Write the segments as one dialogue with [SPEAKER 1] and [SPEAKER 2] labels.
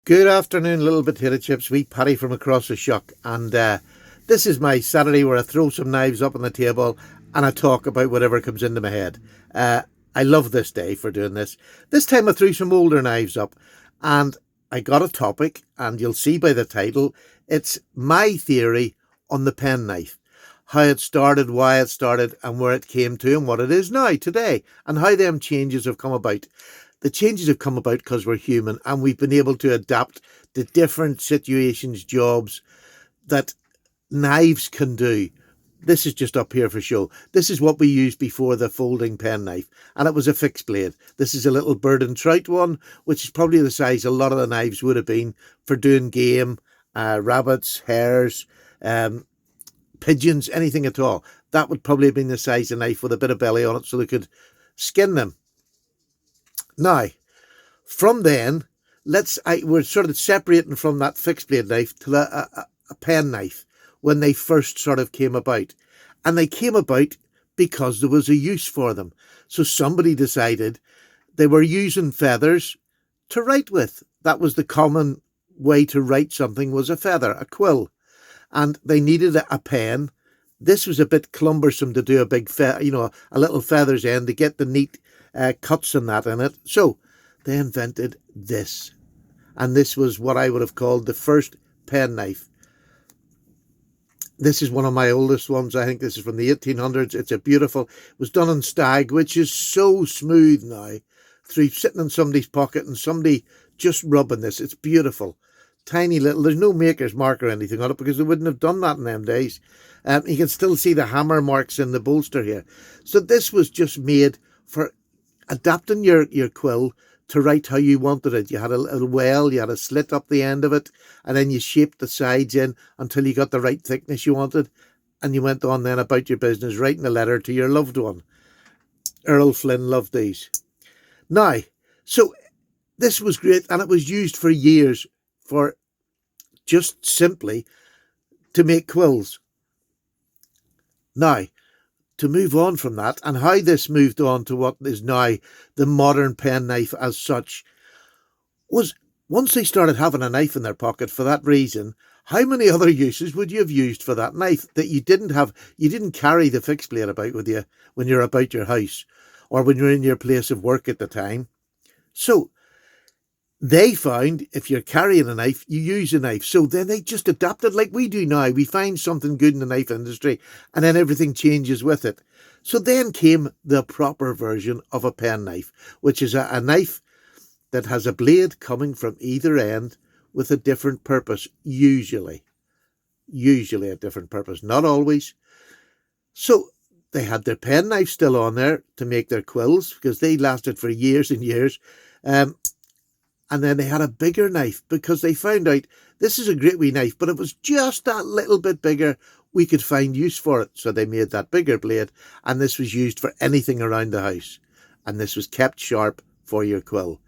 [SPEAKER 1] Good afternoon, little potato chips. Wee Paddy from across the shuck. And this is my Saturday where I throw some knives up on the table and I talk about whatever comes into my head. I love this day for doing this. This time I threw some older knives up and I got a topic, and you'll see by the title, it's my theory on the penknife. How it started, why it started, and where it came to, and what it is now, today, and how them changes have come about. The changes have come about because we're human and we've been able to adapt to different situations, jobs that knives can do. This is just up here for show. This is what we used before the folding penknife, and it was a fixed blade. This is a little bird and trout one, which is probably the size a lot of the knives would have been for doing game, rabbits, hares, pigeons, anything at all. That would probably have been the size of knife with a bit of belly on it so they could skin them. Now, from then, we're sort of separating from that fixed blade knife to a pen knife when they first sort of came about. And they came about because there was a use for them. So somebody decided they were using feathers to write with. That was the common way to write something, was a feather, a quill. And they needed a pen. This was a bit cumbersome to do a big, a little feather's end to get the neat cuts and that in it. So they invented this. And this was what I would have called the first penknife. This is one of my oldest ones. I think this is from the 1800s. It's a beautiful, it was done in stag, which is so smooth now. Through sitting in somebody's pocket and somebody just rubbing this. It's beautiful. Tiny little, there's no maker's mark or anything on it because they wouldn't have done that in them days. You can still see the hammer marks in the bolster here. So this was just made for adapting your quill to write how you wanted it. You had a little well, you had a slit up the end of it, and then you shaped the sides in until you got the right thickness you wanted, and you went on then about your business, writing a letter to your loved one. Earl Flynn loved these. Now, so this was great, and it was used for years for just simply to make quills. Now, to move on from that, and how this moved on to what is now the modern penknife as such, was once they started having a knife in their pocket for that reason, how many other uses would you have used for that knife that you didn't carry the fixed blade about with you when you're about your house or when you're in your place of work at the time? So they found if you're carrying a knife, you use a knife. So then they just adapted like we do now. We find something good in the knife industry and then everything changes with it. So then came the proper version of a penknife, which is a knife that has a blade coming from either end with a different purpose, usually a different purpose, not always. So they had their penknife still on there to make their quills because they lasted for years and years. And then they had a bigger knife because they found out this is a great wee knife, but it was just that little bit bigger. We could find use for it. So they made that bigger blade, and this was used for anything around the house. And this was kept sharp for your quill.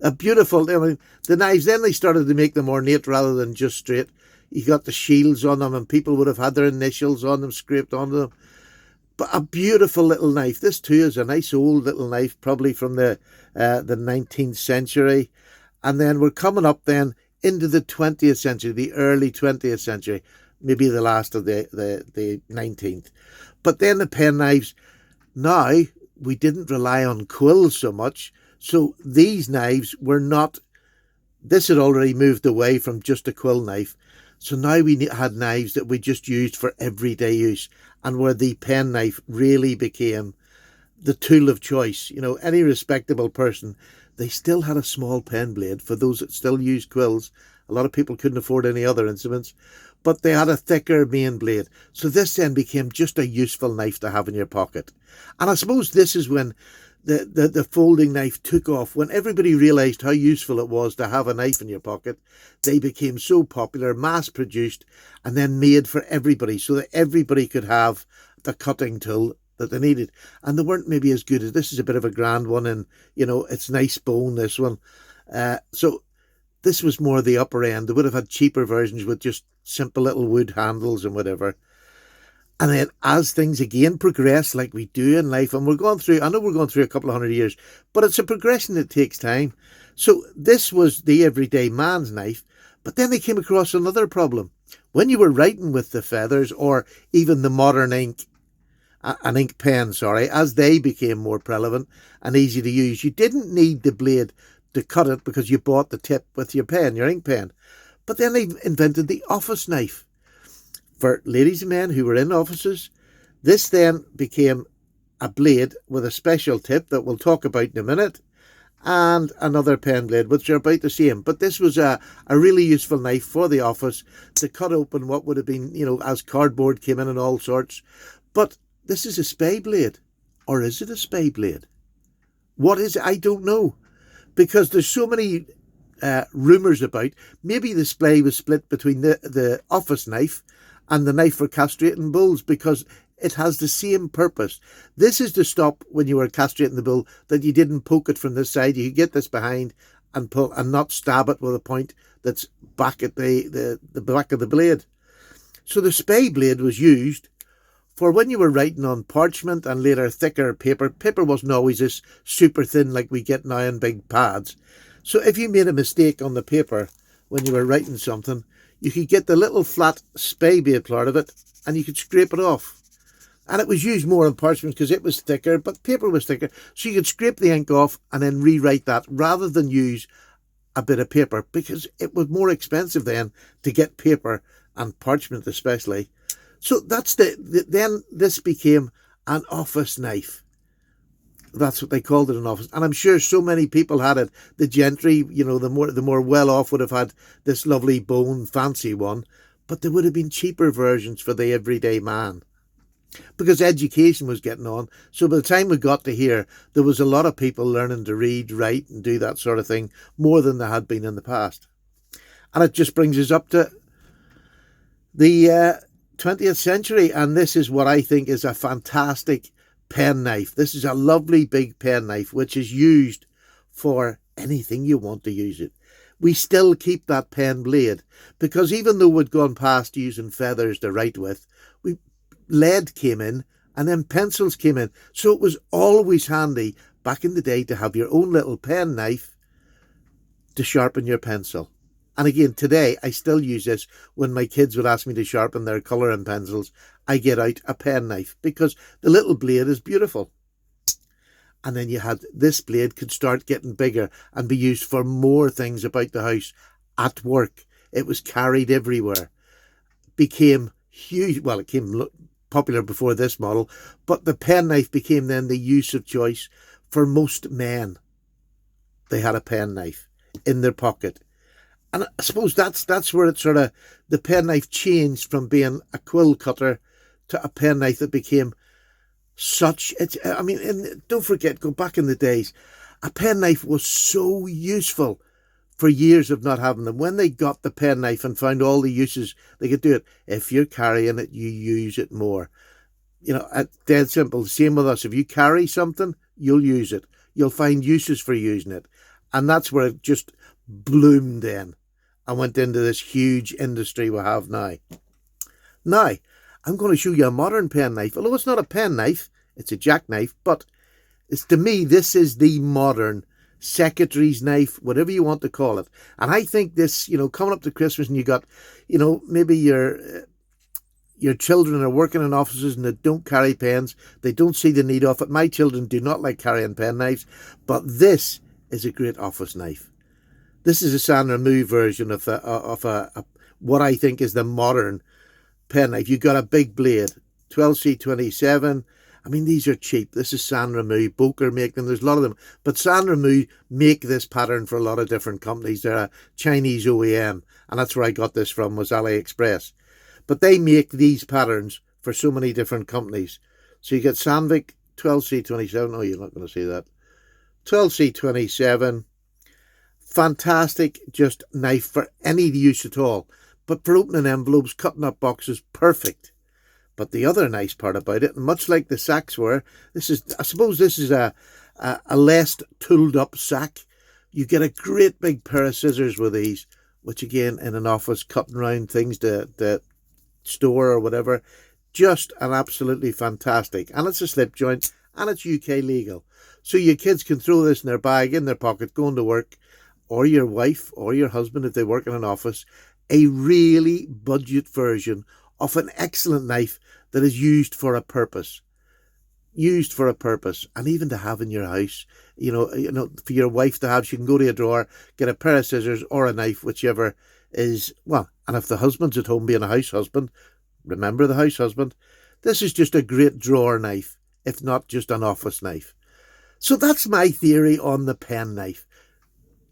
[SPEAKER 1] A beautiful, the knives, then they started to make them ornate rather than just straight. You got the shields on them, and people would have had their initials on them, scraped onto them. But a beautiful little knife. This too is a nice old little knife, probably from the 19th century. And then we're coming up then into the 20th century, the early 20th century, maybe the last of the 19th. But then the penknives, now we didn't rely on quills so much. So these knives were not, this had already moved away from just a quill knife. So now we had knives that we just used for everyday use, and where the penknife really became the tool of choice. You know, any respectable person, they still had a small pen blade for those that still use quills. A lot of people couldn't afford any other instruments, but they had a thicker main blade. So this then became just a useful knife to have in your pocket. And I suppose this is when the folding knife took off. When everybody realised how useful it was to have a knife in your pocket, they became so popular, mass-produced, and then made for everybody so that everybody could have the cutting tool that they needed. And they weren't maybe as good as this. Is a bit of a grand one, and it's nice bone, this one. So this was more the upper end. They would have had cheaper versions with just simple little wood handles and whatever. And then as things again progress like we do in life, and I know we're going through a couple of 100 years, but it's a progression that takes time. So this was the everyday man's knife, but then they came across another problem. When you were writing with the feathers, or even the modern an ink pen, sorry, as they became more prevalent and easy to use, you didn't need the blade to cut it because you bought the tip with your pen, your ink pen. But then they invented the office knife for ladies and men who were in offices. This then became a blade with a special tip that we'll talk about in a minute, and another pen blade, which are about the same. But this was a really useful knife for the office to cut open what would have been, as cardboard came in and all sorts. But this is a spay blade. Or is it a spay blade? What is it? I don't know. Because there's so many rumours about. Maybe the splay was split between the office knife and the knife for castrating bulls, because it has the same purpose. This is to stop, when you were castrating the bull, that you didn't poke it from this side. You could get this behind and pull, and not stab it with a point that's back at the back of the blade. So the spay blade was used for when you were writing on parchment and later thicker paper. Paper wasn't always this super thin like we get now in big pads. So if you made a mistake on the paper when you were writing something, you could get the little flat spay blade part of it and you could scrape it off. And it was used more on parchment because it was thicker, but paper was thicker. So you could scrape the ink off and then rewrite that, rather than use a bit of paper, because it was more expensive then to get paper, and parchment especially. So that's then this became an office knife. That's what they called it, an office. And I'm sure so many people had it. The gentry, the more well off would have had this lovely bone fancy one, but there would have been cheaper versions for the everyday man, because education was getting on. So by the time we got to here, there was a lot of people learning to read, write, and do that sort of thing, more than there had been in the past. And it just brings us up to the 20th century, and this is what I think is a fantastic penknife. This is a lovely big penknife, which is used for anything you want to use it. We still keep that pen blade, because even though we'd gone past using feathers to write with, lead came in, and then pencils came in. So it was always handy back in the day to have your own little pen knife to sharpen your pencil. And again, today I still use this. When my kids would ask me to sharpen their colouring pencils, I get out a pen knife, because the little blade is beautiful. And then you had this blade could start getting bigger and be used for more things about the house, at work. It was carried everywhere. Became huge. Well, it came popular before this model, but the penknife became then the use of choice for most men. They had a penknife in their pocket. And I suppose that's where it sort of, the penknife changed from being a quill cutter to a penknife that became such, and don't forget, go back in the days, a penknife was so useful for years of not having them. When they got the penknife and found all the uses they could do it, if you're carrying it, you use it more. Dead simple. Same with us. If you carry something, you'll use it. You'll find uses for using it. And that's where it just bloomed then and went into this huge industry we have now. Now, I'm going to show you a modern penknife. Although it's not a penknife, it's a jackknife, but to me, this is the modern secretary's knife, whatever you want to call it. And I think this, coming up to Christmas, and you got, maybe your children are working in offices and they don't carry pens. They don't see the need of it. My children do not like carrying pen knives, but this is a great office knife. This is a San Remo version of what I think is the modern pen knife. You've got a big blade, 12C27. I mean, these are cheap. This is San Remo. Boker make them. There's a lot of them. But San Remo make this pattern for a lot of different companies. They're a Chinese OEM. And that's where I got this from, was AliExpress. But they make these patterns for so many different companies. So you get Sandvik 12C27. Oh, you're not going to see that. 12C27. Fantastic, just knife for any use at all. But for opening envelopes, cutting up boxes, perfect. But the other nice part about it, and much like the sacks were, I suppose this is a less tooled up sack. You get a great big pair of scissors with these, which again, in an office, cutting around things to store or whatever, just an absolutely fantastic. And it's a slip joint, and it's UK legal. So your kids can throw this in their bag, in their pocket, going to work, or your wife or your husband, if they work in an office, a really budget version of an excellent knife that is used for a purpose. Used for a purpose, and even to have in your house, for your wife to have, she can go to a drawer, get a pair of scissors or a knife, whichever is, well, and if the husband's at home being a house husband, remember the house husband, this is just a great drawer knife, if not just an office knife. So that's my theory on the penknife.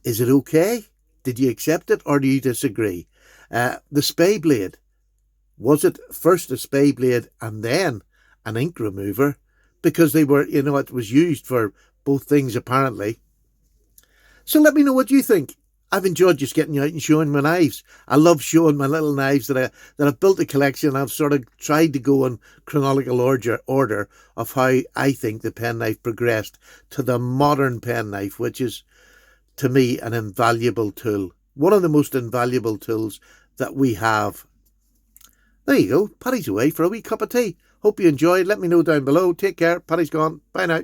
[SPEAKER 1] Is it okay? Did you accept it or do you disagree? The spay blade, was it first a spay blade and then an ink remover? Because they were, it was used for both things apparently. So let me know what you think. I've enjoyed just getting out and showing my knives. I love showing my little knives that I've built a collection. I've sort of tried to go in chronological order of how I think the penknife progressed to the modern penknife, which is, to me, an invaluable tool. One of the most invaluable tools that we have. There you go. Paddy's away for a wee cup of tea. Hope you enjoyed. Let me know down below. Take care. Paddy's gone. Bye now.